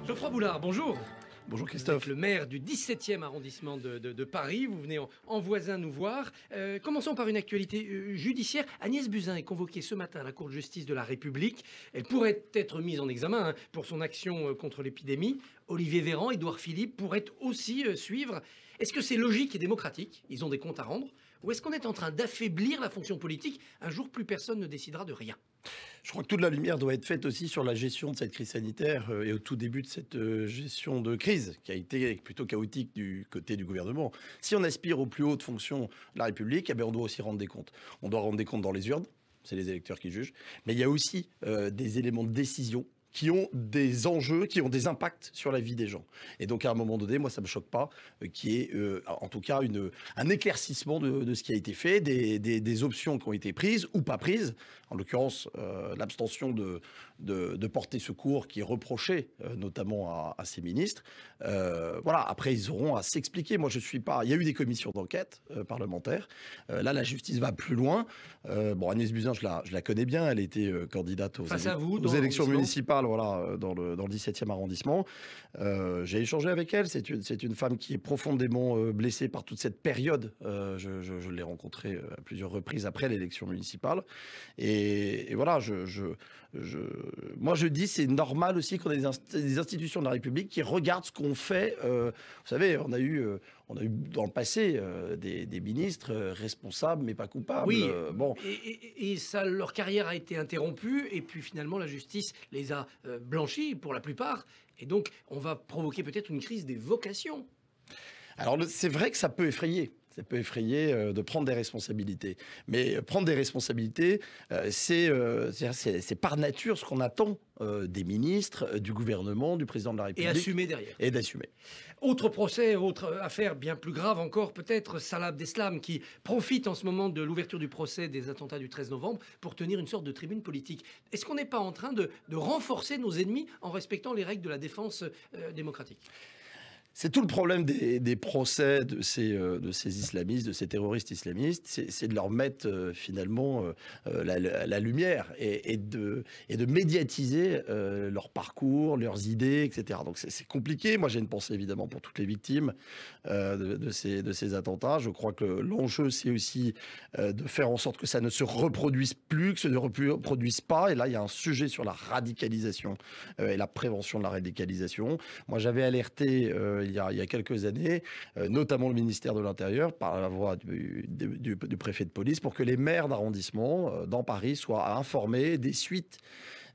Geoffroy Boulard, bonjour. Bonjour Vous Christophe. êtes le maire du 17e arrondissement de Paris. Vous venez en voisin nous voir. Commençons par une actualité judiciaire. Agnès Buzyn est convoquée ce matin à la Cour de justice de la République. Elle pourrait être mise en examen pour son action contre l'épidémie. Olivier Véran, Édouard Philippe pourraient aussi suivre. Est-ce que c'est logique et démocratique? Ils ont des comptes à rendre. Ou est-ce qu'on est en train d'affaiblir la fonction politique? Un jour, plus personne ne décidera de rien. Je crois que toute la lumière doit être faite aussi sur la gestion de cette crise sanitaire et au tout début de cette gestion de crise qui a été plutôt chaotique du côté du gouvernement. Si on aspire aux plus hautes fonctions de la République, eh bien on doit aussi rendre des comptes. On doit rendre des comptes dans les urnes, c'est les électeurs qui jugent, mais il y a aussi des éléments de décision qui ont des enjeux, qui ont des impacts sur la vie des gens. Et donc, à un moment donné, moi, ça ne me choque pas qu'il y ait, en tout cas, un éclaircissement de ce qui a été fait, des options qui ont été prises ou pas prises. En l'occurrence, l'abstention de porter secours qui est reprochée, notamment à ces ministres. Voilà, après, ils auront à s'expliquer. Moi, je suis pas... Il y a eu des commissions d'enquête parlementaires. Là, la justice va plus loin. Bon, Agnès Buzyn, je la connais bien. Elle était candidate aux élections municipales. Voilà, dans le 17e arrondissement. J'ai échangé avec elle. C'est une femme qui est profondément blessée par toute cette période. Je l'ai rencontrée à plusieurs reprises après l'élection municipale. Et voilà, moi je dis c'est normal aussi qu'on ait des institutions de la République qui regardent ce qu'on fait. Vous savez, on a eu dans le passé des ministres responsables mais pas coupables. Oui, bon. Et ça, leur carrière a été interrompue et puis finalement la justice les a blanchis pour la plupart. Et donc on va provoquer peut-être une crise des vocations. Alors c'est vrai que ça peut effrayer. Ça peut effrayer de prendre des responsabilités. Mais prendre des responsabilités, c'est par nature ce qu'on attend des ministres, du gouvernement, du président de la République. Et assumer derrière. Et d'assumer. Autre procès, autre affaire bien plus grave encore peut-être, Salah Abdeslam qui profite en ce moment de l'ouverture du procès des attentats du 13 novembre pour tenir une sorte de tribune politique. Est-ce qu'on n'est pas en train de renforcer nos ennemis en respectant les règles de la défense démocratique ? C'est tout le problème des procès de ces islamistes, de ces terroristes islamistes, c'est de leur mettre finalement la lumière et de médiatiser leur parcours, leurs idées, etc. Donc c'est compliqué. Moi j'ai une pensée évidemment pour toutes les victimes de ces attentats. Je crois que l'enjeu c'est aussi de faire en sorte que ça ne se reproduise plus, que ça ne reproduise pas. Et là il y a un sujet sur la radicalisation et la prévention de la radicalisation. Moi j'avais alerté il y a quelques années, notamment le ministère de l'Intérieur, par la voix du préfet de police, pour que les maires d'arrondissement dans Paris soient informés des suites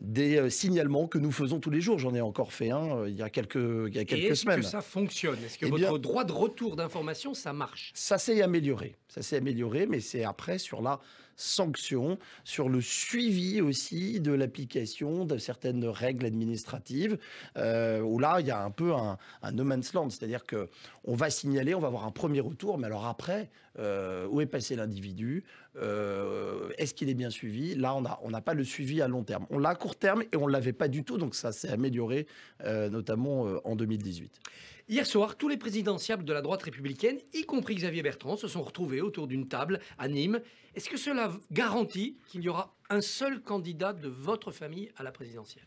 des signalements que nous faisons tous les jours. J'en ai encore fait un il y a quelques semaines. Est-ce que ça fonctionne? Est-ce que votre droit de retour d'information, ça marche? Ça s'est amélioré. Ça s'est amélioré, mais c'est après sur la sanction, sur le suivi aussi de l'application de certaines règles administratives, où là, il y a un peu un no man's land. C'est-à-dire qu'on va signaler, on va avoir un premier retour, mais alors après, où est passé l'individu? Est-ce qu'il est bien suivi? Là, on n'a pas le suivi à long terme. On l'a à court terme et on ne l'avait pas du tout, donc ça s'est amélioré, notamment en 2018. Hier soir, tous les présidentiables de la droite républicaine, y compris Xavier Bertrand, se sont retrouvés autour d'une table à Nîmes. Est-ce que cela garantit qu'il y aura un seul candidat de votre famille à la présidentielle?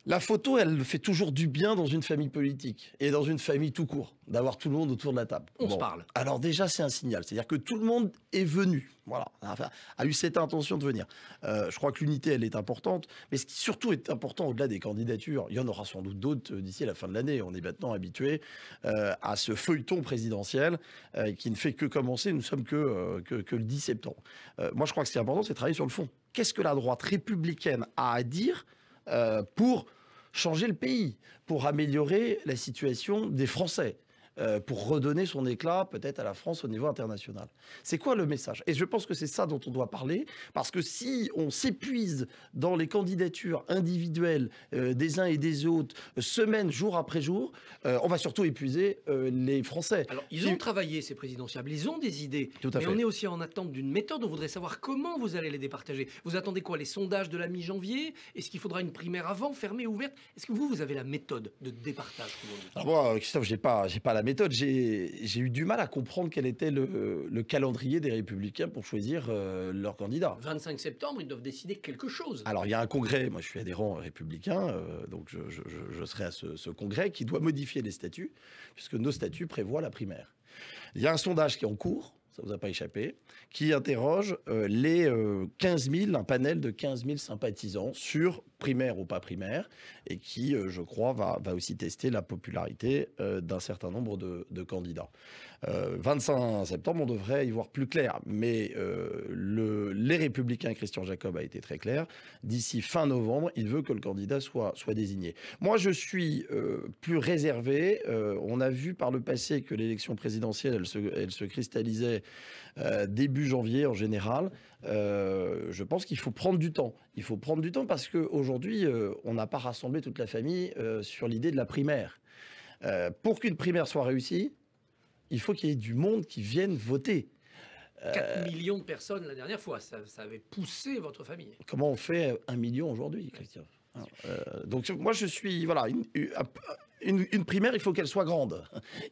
La photo, elle fait toujours du bien dans une famille politique et dans une famille tout court, d'avoir tout le monde autour de la table. On se parle. Alors déjà, c'est un signal. C'est-à-dire que tout le monde est venu, voilà, enfin, a eu cette intention de venir. Je crois que l'unité, elle est importante. Mais ce qui surtout est important au-delà des candidatures, il y en aura sans doute d'autres d'ici la fin de l'année. On est maintenant habitué à ce feuilleton présidentiel qui ne fait que commencer. Nous ne sommes que le 10 septembre. Moi, je crois que ce qui est important, c'est de travailler sur le fond. Qu'est-ce que la droite républicaine a à dire pour changer le pays, pour améliorer la situation des Français, pour redonner son éclat peut-être à la France au niveau international. C'est quoi le message? Et je pense que c'est ça dont on doit parler, parce que si on s'épuise dans les candidatures individuelles des uns et des autres, semaine, jour après jour, on va surtout épuiser les Français. Alors, ils ont travaillé, ces présidentiables, ils ont des idées, mais on est aussi en attente d'une méthode. On voudrait savoir comment vous allez les départager. Vous attendez quoi? Les sondages de la mi-janvier? Est-ce qu'il faudra une primaire avant, fermée, ouverte? Est-ce que vous avez la méthode de départage? Alors moi, Christophe, j'ai pas la méthode. J'ai eu du mal à comprendre quel était le calendrier des Républicains pour choisir leur candidat. 25 septembre, ils doivent décider quelque chose. Alors, il y a un congrès, moi je suis adhérent républicain, donc je serai à ce congrès qui doit modifier les statuts, puisque nos statuts prévoient la primaire. Il y a un sondage qui est en cours, ça ne vous a pas échappé, qui interroge les 15 000, un panel de 15 000 sympathisants sur primaire ou pas primaire, et qui, je crois, va aussi tester la popularité d'un certain nombre de candidats. 25 septembre, on devrait y voir plus clair, mais les Républicains, Christian Jacob a été très clair, d'ici fin novembre, il veut que le candidat soit désigné. Moi, je suis plus réservé. On a vu par le passé que l'élection présidentielle, elle se cristallisait début janvier en général. Je pense qu'il faut prendre du temps. Il faut prendre du temps parce qu'aujourd'hui, on n'a pas rassemblé toute la famille sur l'idée de la primaire. Pour qu'une primaire soit réussie, il faut qu'il y ait du monde qui vienne voter. 4 millions de personnes la dernière fois, ça avait poussé votre famille. Comment on fait 1 million aujourd'hui, Christian? Donc moi je suis voilà une primaire, il faut qu'elle soit grande,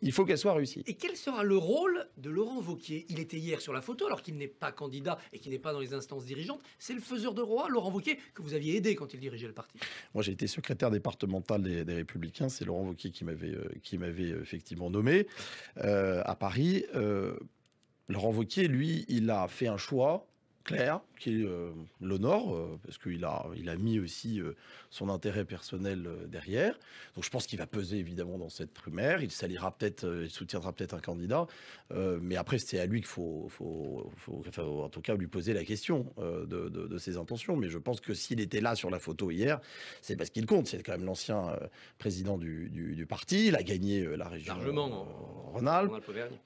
il faut qu'elle soit réussie. Et quel sera le rôle de Laurent Wauquiez? Il était hier sur la photo alors qu'il n'est pas candidat et qu'il n'est pas dans les instances dirigeantes. C'est le faiseur de roi, Laurent Wauquiez, que vous aviez aidé quand il dirigeait le parti. Moi j'ai été secrétaire départemental des Républicains, c'est Laurent Wauquiez qui m'avait effectivement nommé à Paris. Laurent Wauquiez, lui, il a fait un choix clair, qui l'honore, parce qu'il a mis aussi son intérêt personnel derrière. Donc je pense qu'il va peser évidemment dans cette primaire. Il s'alliera peut-être, il soutiendra peut-être un candidat. Mais après, c'est à lui qu'il faut en tout cas lui poser la question de ses intentions. Mais je pense que s'il était là sur la photo hier, c'est parce qu'il compte. C'est quand même l'ancien président du parti. Il a gagné la région largement Rhône-Alpes.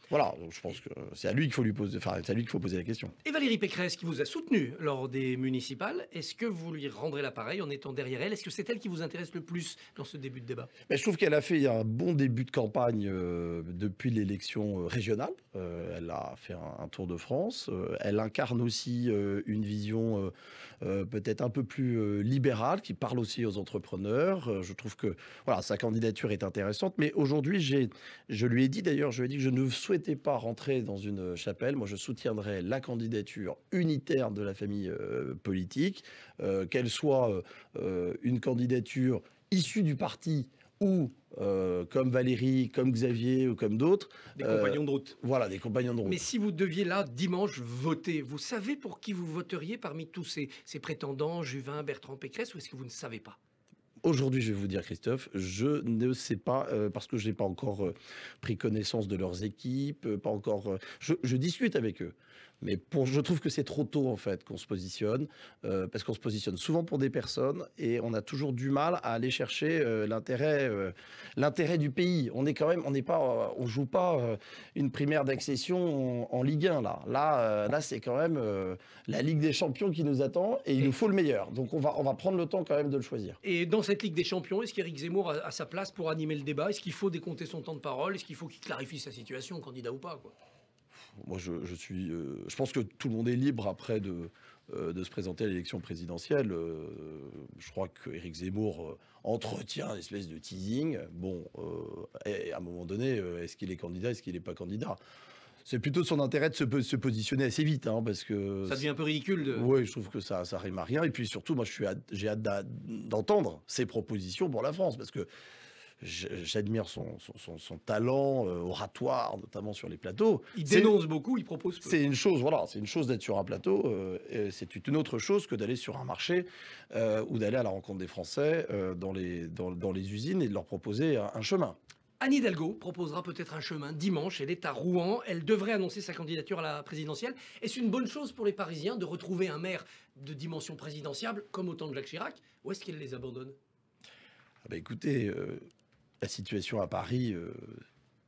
Voilà, donc je pense que c'est à lui qu'il faut c'est à lui qu'il faut poser la question. Et Valérie Pécresse, qui vous a soutenu lors des municipales, est-ce que vous lui rendrez l'appareil en étant derrière elle? Est-ce que c'est elle qui vous intéresse le plus dans ce début de débat? Je trouve qu'elle a fait un bon début de campagne depuis l'élection régionale. Elle a fait un tour de France. Elle incarne aussi une vision peut-être un peu plus libérale, qui parle aussi aux entrepreneurs. Je trouve que voilà, sa candidature est intéressante. Mais aujourd'hui, je lui ai dit d'ailleurs, je que je ne souhaitais pas rentrer dans une chapelle. Moi, je soutiendrais la candidature unitaire de la famille politique, qu'elle soit une candidature issue du parti ou comme Valérie, comme Xavier ou comme d'autres. Des compagnons de route. Voilà, des compagnons de route. Mais si vous deviez là, dimanche, voter, vous savez pour qui vous voteriez parmi tous ces prétendants, Juvin, Bertrand, Pécresse, ou est-ce que vous ne savez pas? Aujourd'hui, je vais vous dire, Christophe, je ne sais pas, parce que je n'ai pas encore pris connaissance de leurs équipes, pas encore. Je discute avec eux. Mais je trouve que c'est trop tôt, en fait, qu'on se positionne, parce qu'on se positionne souvent pour des personnes et on a toujours du mal à aller chercher l'intérêt du pays. On joue pas une primaire d'accession en Ligue 1, là. Là, c'est quand même la Ligue des Champions qui nous attend et il nous faut le meilleur. Donc, on va prendre le temps quand même de le choisir. Et dans cette Ligue des Champions, est-ce qu'Éric Zemmour a sa place pour animer le débat? Est-ce qu'il faut décompter son temps de parole? Est-ce qu'il faut qu'il clarifie sa situation, candidat ou pas, quoi? Moi, je pense que tout le monde est libre après de se présenter à l'élection présidentielle. Je crois qu'Éric Zemmour entretient une espèce de teasing. Bon, et à un moment donné, est-ce qu'il est candidat, est-ce qu'il n'est pas candidat? C'est plutôt son intérêt de se positionner assez vite, hein, parce que... Ça devient un peu ridicule. Oui, je trouve que ça rime à rien. Et puis surtout, moi, j'ai hâte d'entendre ses propositions pour la France, parce que j'admire son talent oratoire, notamment sur les plateaux. Il dénonce beaucoup, il propose peu. C'est une chose, voilà, c'est une chose d'être sur un plateau, c'est une autre chose que d'aller sur un marché ou d'aller à la rencontre des Français dans les usines et de leur proposer un chemin. Anne Hidalgo proposera peut-être un chemin dimanche. Elle est à Rouen. Elle devrait annoncer sa candidature à la présidentielle. Est-ce une bonne chose pour les Parisiens de retrouver un maire de dimension présidentiable, comme au temps de Jacques Chirac, ou est-ce qu'elle les abandonne? Écoutez, la situation à Paris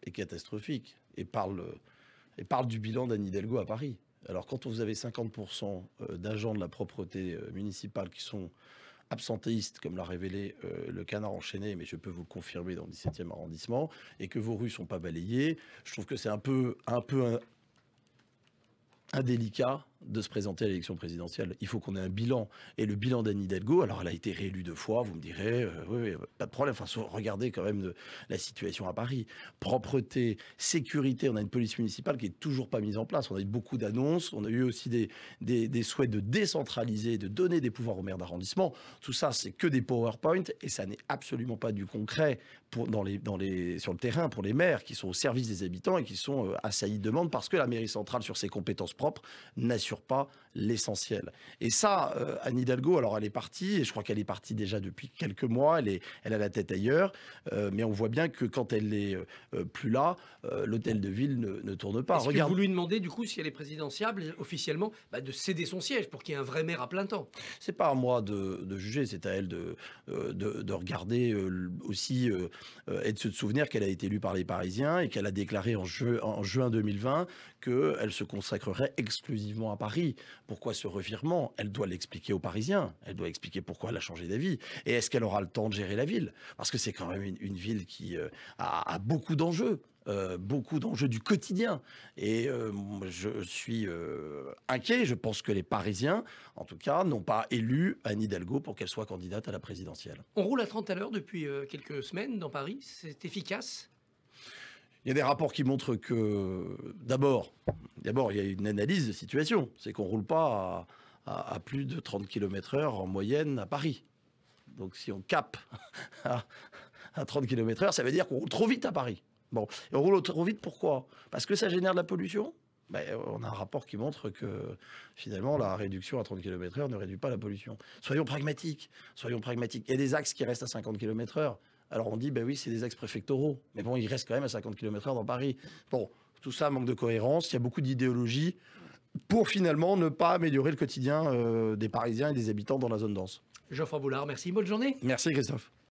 est catastrophique et parle du bilan d'Anne Hidalgo à Paris. Alors quand vous avez 50% d'agents de la propreté municipale qui sont absentéistes, comme l'a révélé le Canard enchaîné, mais je peux vous le confirmer dans le 17e arrondissement, et que vos rues ne sont pas balayées, je trouve que c'est un peu indélicat de se présenter à l'élection présidentielle. Il faut qu'on ait un bilan. Et le bilan d'Anne Hidalgo, alors elle a été réélue 2 fois, vous me direz, oui, pas de problème. Enfin, regardez quand même la situation à Paris. Propreté, sécurité, on a une police municipale qui est toujours pas mise en place. On a eu beaucoup d'annonces, on a eu aussi des souhaits de décentraliser, de donner des pouvoirs aux maires d'arrondissement. Tout ça, c'est que des PowerPoint et ça n'est absolument pas du concret sur le terrain pour les maires qui sont au service des habitants et qui sont assaillis de demandes parce que la mairie centrale, sur ses compétences propres, n'assure pas l'essentiel. Et ça, Anne Hidalgo, alors elle est partie, et je crois qu'elle est partie déjà depuis quelques mois, elle a la tête ailleurs, mais on voit bien que quand elle n'est plus là, l'hôtel de ville ne tourne pas. Est-ce que vous lui demandez, du coup, si elle est présidentiable, officiellement, de céder son siège pour qu'il y ait un vrai maire à plein temps? C'est pas à moi de juger, c'est à elle de regarder aussi et de se souvenir qu'elle a été élue par les Parisiens et qu'elle a déclaré en juin 2020 qu'elle se consacrerait exclusivement à Paris. Pourquoi ce revirement? Elle doit l'expliquer aux Parisiens. Elle doit expliquer pourquoi elle a changé d'avis. Et est-ce qu'elle aura le temps de gérer la ville? Parce que c'est quand même une ville qui a beaucoup d'enjeux. Beaucoup d'enjeux du quotidien. Et je suis inquiet. Je pense que les Parisiens, en tout cas, n'ont pas élu Anne Hidalgo pour qu'elle soit candidate à la présidentielle. On roule à 30 à l'heure depuis quelques semaines dans Paris. C'est efficace? Il y a des rapports qui montrent que, d'abord, il y a une analyse de situation. C'est qu'on ne roule pas à plus de 30 km/h en moyenne à Paris. Donc si on cape à 30 km/h, ça veut dire qu'on roule trop vite à Paris. Bon, et on roule trop vite, pourquoi? Parce que ça génère de la pollution? On a un rapport qui montre que finalement la réduction à 30 km/h ne réduit pas la pollution. Soyons pragmatiques. Il y a des axes qui restent à 50 km/h. Alors on dit, oui, c'est des axes préfectoraux. Mais bon, ils restent quand même à 50 km/h dans Paris. Bon, tout ça manque de cohérence. Il y a beaucoup d'idéologie pour finalement ne pas améliorer le quotidien des Parisiens et des habitants dans la zone dense. Geoffroy Boulard, merci. Bonne journée. Merci Christophe.